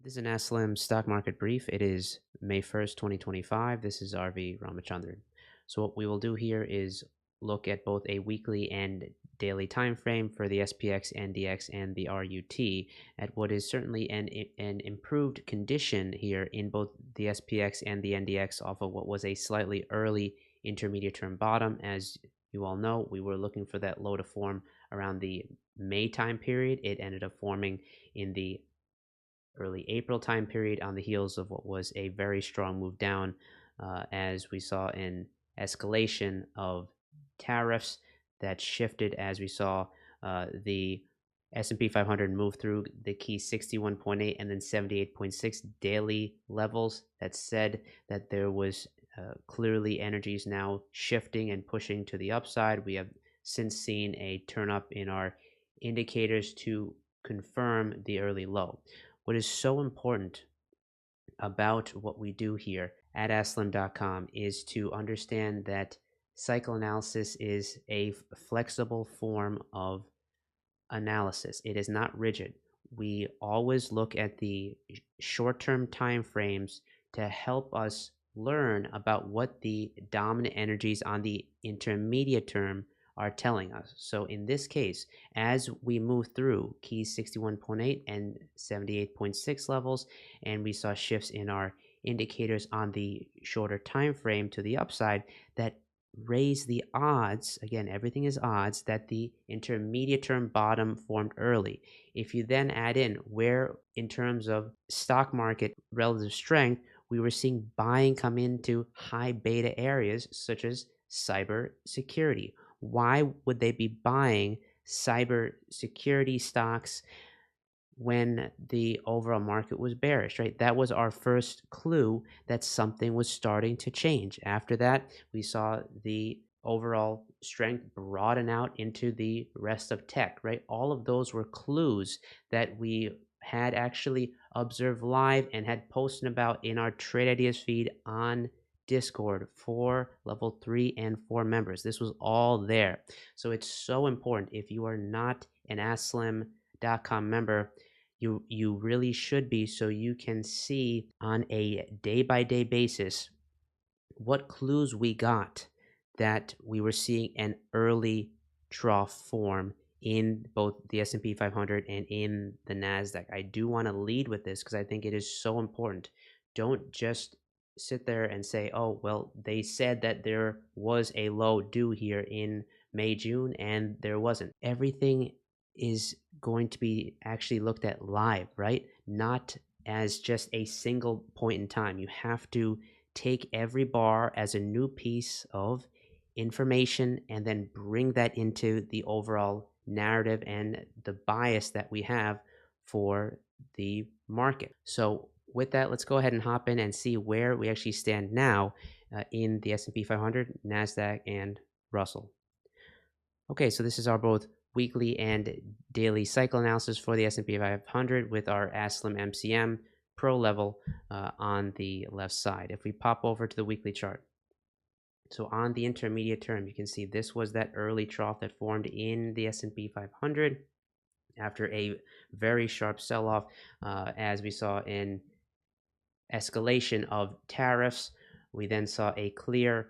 This is an ASLM stock market brief. It is May 1st, 2025. This is RV Ramachandran. So what we will do here is look at both a weekly and daily time frame for the SPX, NDX, and the RUT at what is certainly an improved condition here in both the SPX and the NDX off of what was a slightly early intermediate term bottom. As you all know, we were looking for that low to form around the May time period. It ended up forming in the early April time period on the heels of what was a very strong move down, as we saw an escalation of tariffs that shifted as we saw the S&P 500 move through the key 61.8 and then 78.6 daily levels. That said that there was clearly energies now shifting and pushing to the upside. We have since seen a turn up in our indicators to confirm the early low. What is so important about what we do here at askSlim.com is to understand that cycle analysis is a flexible form of analysis. It is not rigid. We always look at the short-term time frames to help us learn about what the dominant energies on the intermediate term are telling us. So in this case, as we move through keys 61.8 and 78.6 levels, and we saw shifts in our indicators on the shorter time frame to the upside, that raise the odds, again, everything is odds, that the intermediate term bottom formed early. If you then add in where, in terms of stock market relative strength, we were seeing buying come into high beta areas such as cyber security. Why would they be buying cyber security stocks when the overall market was bearish, right? That was our first clue that something was starting to change. After that, we saw the overall strength broaden out into the rest of tech, right? All of those were clues that we had actually observed live and had posted about in our Trade Ideas feed on Discord for level 3 and 4 members. This was all there. So it's so important. If you are not an askSlim.com member, you really should be, so you can see on a day by day basis what clues we got that we were seeing an early trough form in both the S&P 500 and in the Nasdaq. I do want to lead with this because I think it is so important. Don't just sit there and say, oh, well, they said that there was a low due here in May, June, and there wasn't. Everything is going to be actually looked at live, right? Not as just a single point in time. You have to take every bar as a new piece of information and then bring that into the overall narrative and the bias that we have for the market. So with that, let's go ahead and hop in and see where we actually stand now in the S&P 500, NASDAQ, and Russell. Okay, so this is our both weekly and daily cycle analysis for the S&P 500 with our askSlim MCM Pro level on the left side. If we pop over to the weekly chart, so on the intermediate term, you can see this was that early trough that formed in the S&P 500 after a very sharp sell-off, as we saw in escalation of tariffs. We then saw a clear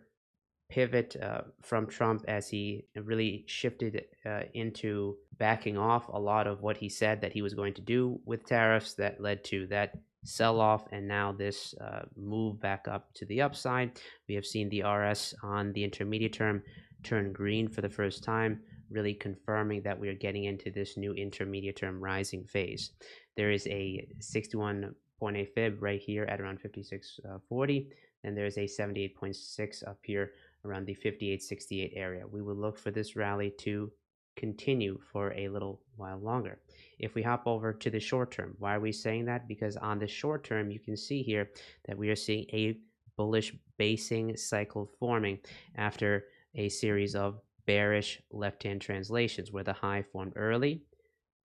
pivot from Trump as he really shifted into backing off a lot of what he said that he was going to do with tariffs. That led to that sell-off, and now this move back up to the upside. We have seen the RS on the intermediate term turn green for the first time, really confirming that we are getting into this new intermediate term rising phase. There is a 61.8 fib right here at around 56.40, and there's a 78.6 up here around the 58.68 area. We will look for this rally to continue for a little while longer. If we hop over to the short term, why are we saying that? Because on the short term, you can see here that we are seeing a bullish basing cycle forming after a series of bearish left-hand translations where the high formed early,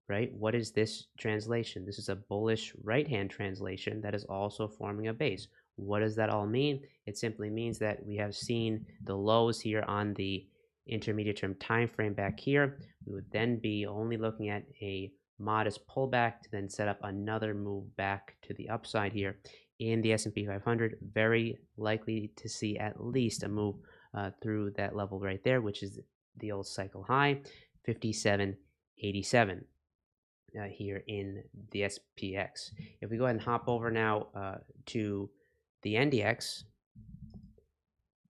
right? What is this translation? This is a bullish right-hand translation that is also forming a base. What does that all mean? It simply means that we have seen the lows here on the intermediate term time frame back here. We would then be only looking at a modest pullback to then set up another move back to the upside here in the S&P 500. Very likely to see at least a move through that level right there, which is the old cycle high, 57.87 here in the SPX. If we go ahead and hop over now to the NDX,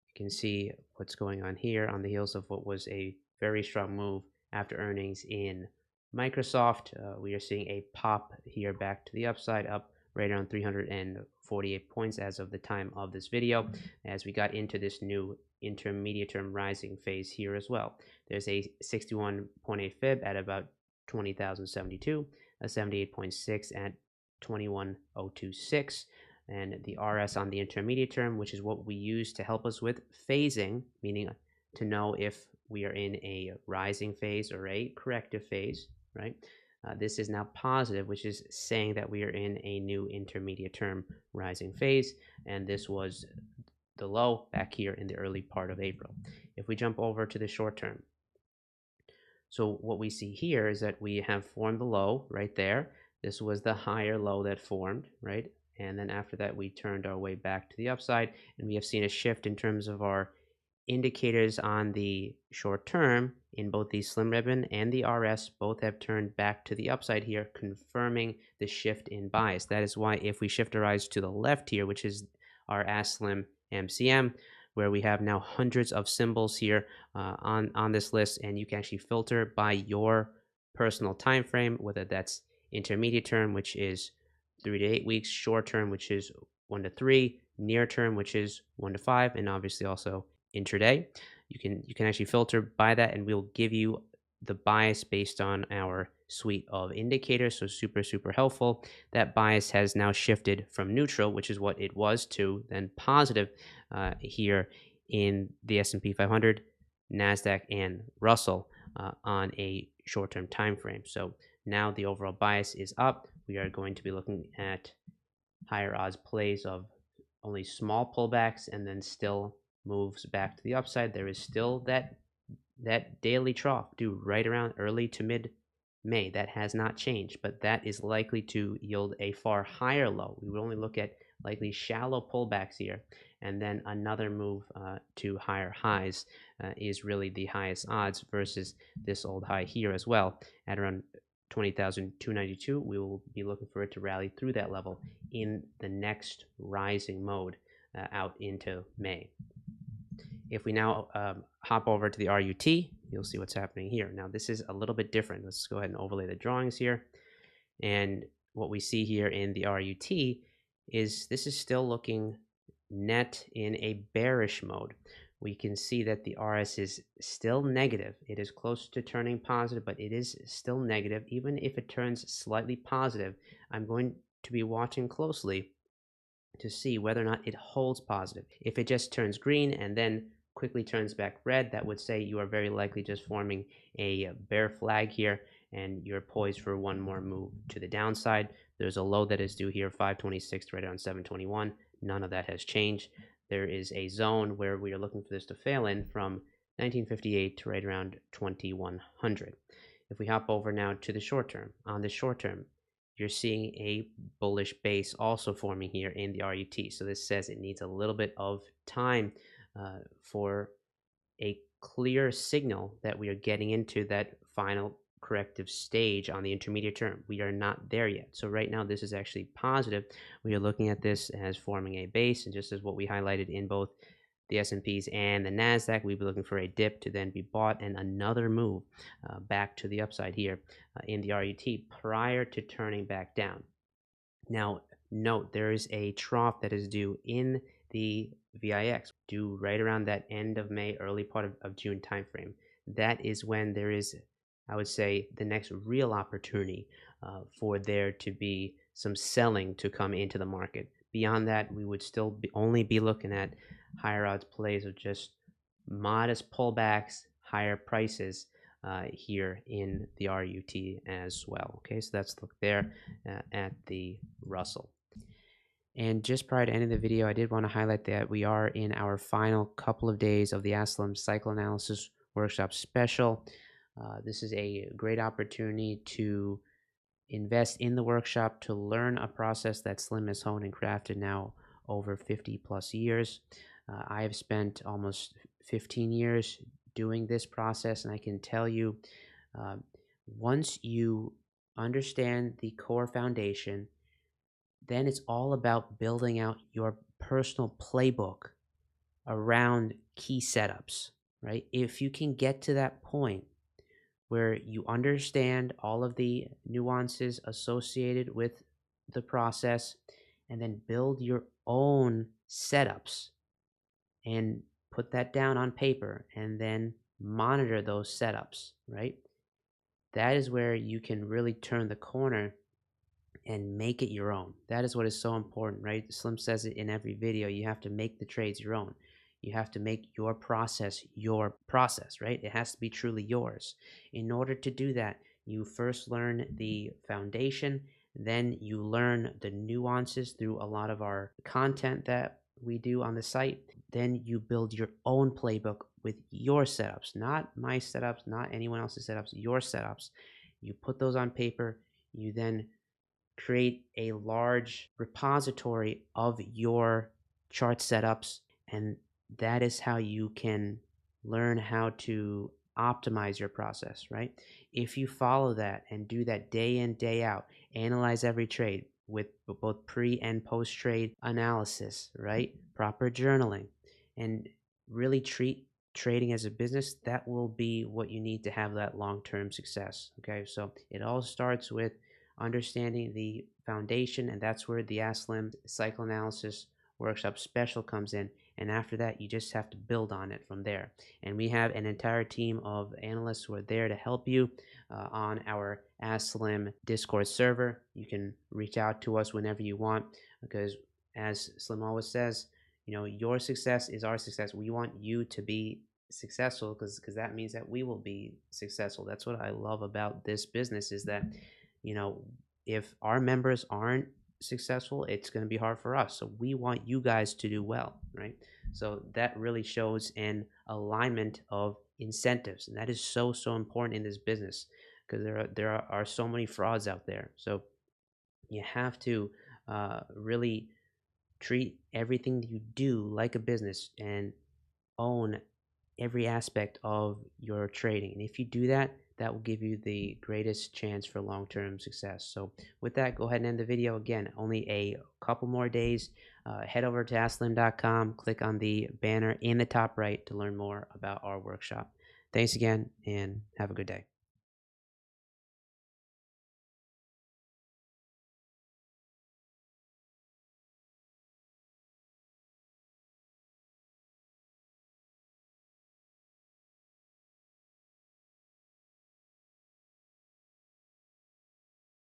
you can see what's going on here on the heels of what was a very strong move after earnings in Microsoft. We are seeing a pop here back to the upside, up right around 348 points as of the time of this video, as we got into this new intermediate term rising phase here as well. There's a 61.8 fib at about 20,072, a 78.6 at 21,026, and the RS on the intermediate term, which is what we use to help us with phasing, meaning to know if we are in a rising phase or a corrective phase, right? This is now positive, which is saying that we are in a new intermediate term rising phase, and this was the low back here in the early part of April. If we jump over to the short term, so what we see here is that we have formed the low right there. This was the higher low that formed, right? And then after that, we turned our way back to the upside, and we have seen a shift in terms of our indicators on the short term in both the slim ribbon and the RS. Both have turned back to the upside here, confirming the shift in bias. That is why if we shift our eyes to the left here, which is our askSlim MCM, where we have now hundreds of symbols here on this list, and you can actually filter by your personal time frame, whether that's intermediate term, which is 3 to 8 weeks, short term, which is 1 to 3, near term, which is 1 to 5, and obviously also intraday. You can actually filter by that, and we'll give you the bias based on our suite of indicators. So super helpful. That bias has now shifted from neutral, which is what it was, to then positive here in the S&P 500, NASDAQ, and Russell on a short-term time frame. So now the overall bias is up. We are going to be looking at higher odds plays of only small pullbacks and then still moves back to the upside. There is still that daily trough due right around early to mid May. That has not changed, but that is likely to yield a far higher low. We will only look at likely shallow pullbacks here, and then another move to higher highs is really the highest odds versus this old high here as well at around 20,292. We will be looking for it to rally through that level in the next rising mode out into May. If we now hop over to the RUT, you'll see what's happening here. Now, this is a little bit different. Let's go ahead and overlay the drawings here. And what we see here in the RUT is this is still looking net in a bearish mode. We can see that the RS is still negative. It is close to turning positive, but it is still negative. Even if it turns slightly positive, I'm going to be watching closely to see whether or not it holds positive. If it just turns green and then quickly turns back red, that would say you are very likely just forming a bear flag here, and you're poised for one more move to the downside. There's a low that is due here, 526 right around 721. None of that has changed. There is a zone where we are looking for this to fail in from 1958 to right around 2100. If we hop over now to the short term, on the short term, you're seeing a bullish base also forming here in the RUT. So this says it needs a little bit of time for a clear signal that we are getting into that final corrective stage on the intermediate term. We are not there yet. So right now this is actually positive. We are looking at this as forming a base, and just as what we highlighted in both the S&Ps and the NASDAQ, we'd be looking for a dip to then be bought and another move back to the upside here in the RUT prior to turning back down. Now, note there is a trough that is due in the VIX, due right around that end of May, early part of June timeframe. That is when there is, I would say, the next real opportunity for there to be some selling to come into the market. Beyond that, we would still only be looking at higher odds plays of just modest pullbacks, higher prices here in the RUT as well. Okay, so that's look there at the Russell. And just prior to ending the video, I did want to highlight that we are in our final couple of days of the ASLM Cycle Analysis Workshop Special. This is a great opportunity to invest in the workshop to learn a process that Slim has honed and crafted now over 50 plus years. I have spent almost 15 years doing this process, and I can tell you, uh, once you understand the core foundation, then it's all about building out your personal playbook around key setups, right? If you can get to that point where you understand all of the nuances associated with the process and then build your own setups and put that down on paper and then monitor those setups, right? That is where you can really turn the corner and make it your own. That is what is so important, right? Slim says it in every video. You have to make the trades your own. You have to make your process, right? It has to be truly yours. In order to do that, you first learn the foundation, then you learn the nuances through a lot of our content that we do on the site. Then you build your own playbook with your setups, not my setups, not anyone else's setups, your setups. You put those on paper. You then create a large repository of your chart setups, and that is how you can learn how to optimize your process, right? If you follow that and do that day in, day out, analyze every trade with both pre and post trade analysis, right? Proper journaling, and really treat trading as a business, that will be what you need to have that long-term success. Okay, so it all starts with understanding the foundation, and that's where the ASLM cycle analysis workshop special comes in. And after that, you just have to build on it from there. And we have an entire team of analysts who are there to help you on our ASLM Discord server. You can reach out to us whenever you want, because as Slim always says, your success is our success. We want you to be successful because that means that we will be successful. That's what I love about this business, is that if our members aren't successful, it's going to be hard for us. So we want you guys to do well, right? So that really shows an alignment of incentives, and that is so important in this business, because there are so many frauds out there. So you have to really treat everything that you do like a business and own every aspect of your trading. And if you do that, that will give you the greatest chance for long-term success. So with that, go ahead and end the video. Again, only a couple more days. Head over to askSlim.com, click on the banner in the top right to learn more about our workshop. Thanks again, and have a good day.